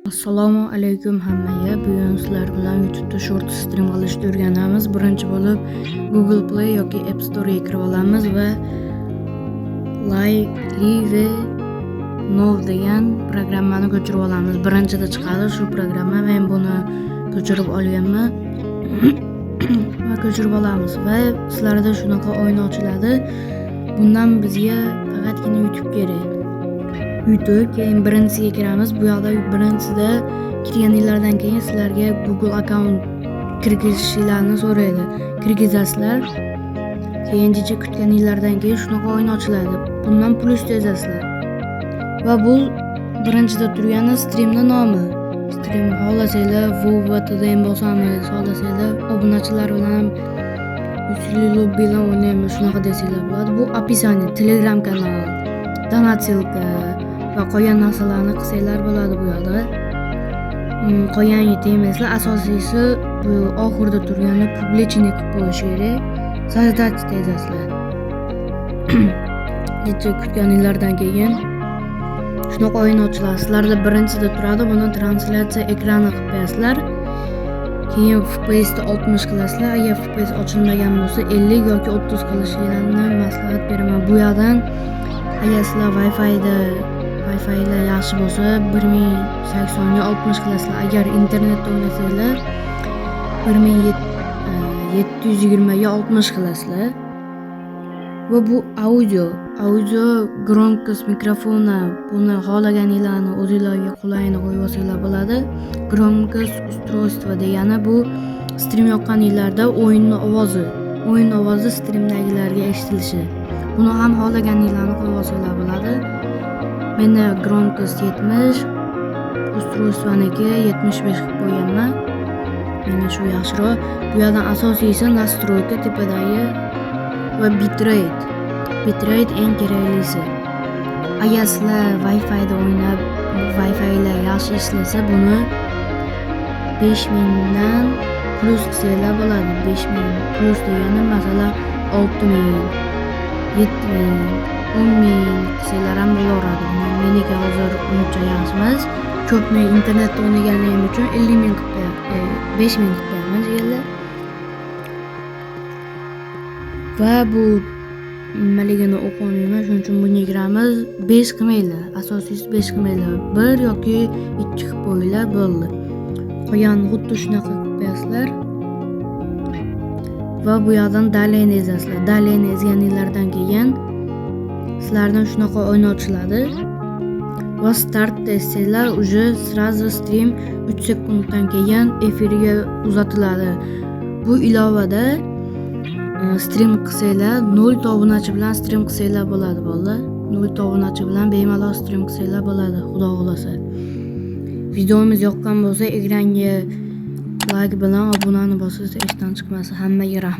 Assalomu alaykum hammaga. Bugun sizlar bilan YouTube'da short stream qilishni o'rganamiz. Birinchi bo'lib Google Play yoki App Store'ga kirib olamiz va Live Now degan programmani ko'chirib olamiz. Birinchida chiqadi shu programma. Men buni ko'chirib olganman. Va ko'chirib olamiz va sizlarda shunaqa o'yin ochiladi. Bundan bizga faqatgina YouTube kerak. YouTube, keyin birinchisiga kiramiz. Bu yoqda birinchisida kirganinglardan keyin sizlarga Google account kirgizishinglarni so'raydi. Kirgizasizlar. Keyincha kutganinglardan keyin shunaqa o'yin ochiladi. Bundan pul ishlayasizlar. Va bu birinchida turgani streamning nomi. Stream xohlasanglar WoW bosamiz, xohlasanglar obunachilar bilan yuzli lobby bilan o'ynaymiz, shunaqa desanglar bo'ladi. Bu описание, Telegram kanal, donatilka va qolgan narsalarni qilsanglar bo'ladi bu yoqda. Qolganiga tegmaysizlar. Asosiysi bu oxirida turgani publichniy qilib qo'yish kerak. Sozdать deyapsizlar. Necha kutganinglardan keyin shunaqa o'yin ochiladi. Sizlarda birinchisida turadi, buni translyatsiya ekrani qilib qo'yasizlar. Keyin FPS da 60 qilasizlar. Agar FPS ochilmagan bo'lsa 50 yoki 30 qilishinglarni maslahat beraman. Bu yoqdan agar sizlar Wi-Fi lar yaxshi bo'lsa 1080 ga 60 qilasizlar. Agar internetda o'ynasanglar 1720 ga 60 qilasizlar. Va bu audio громкость mikrofoni, buni xohlaganinglarni o'zingizlarga qulayini qo'yib olsanglar bo'ladi. Громкость устройства degani bu stream yoqqaninglarda o'yin ovozi streamdagilarga eshitilishi. Buni ham xohlaganinglarni qo'yib olsanglar bo'ladi. Meni громкость 70, устройствонiki 75 qilib qo'yganman. Meni shu yaxshiroq. Bu yerdan asosiysi настройка tepadagi va bitrate. Bitrate eng keraklisi. Agar sizlar Wi-Fi da o'ynab, Wi-Fi lar yaxshi ishlasa, buni 5000 dan plus qilsanglar bo'ladi. 5000 plus degani masalan 6000, 7000, 10000 qilsanglar ham bo'laveradi. Meniki hozir uncha yaxshi emas. Ko'p men internetda o'ynaganligim uchun 50000 qilib qo'yaman deganlar. Va bu nimaligini o'qimayman, shuning uchun bunga kiramiz. 5 qilmaylar, asosiysi 5 qilmaylar. 1 yoki 2 qilib qo'yinglar bo'ldi. Qolganini xuddi shunaqa qilib qo'yasizlar. Va bu yoqdan daleni ezasizlar. Daleni ezganinglardan keyin sizlardan shunaqa o'yin ochiladi. Va start desanglar, уже сразу stream 3 sekunddan keyin efirga uzatiladi. Bu ilovada stream qilsanglar 0 obunachi bilan stream qilsanglar bo'ladi bo'ldi. 0 obunachi bilan bemalol stream qilsanglar bo'ladi, xudo xolasa. Videomiz yoqqan bo'lsa ekranga like bilan obunani bossangiz ishdan chiqmasa. Hammaga rahmat.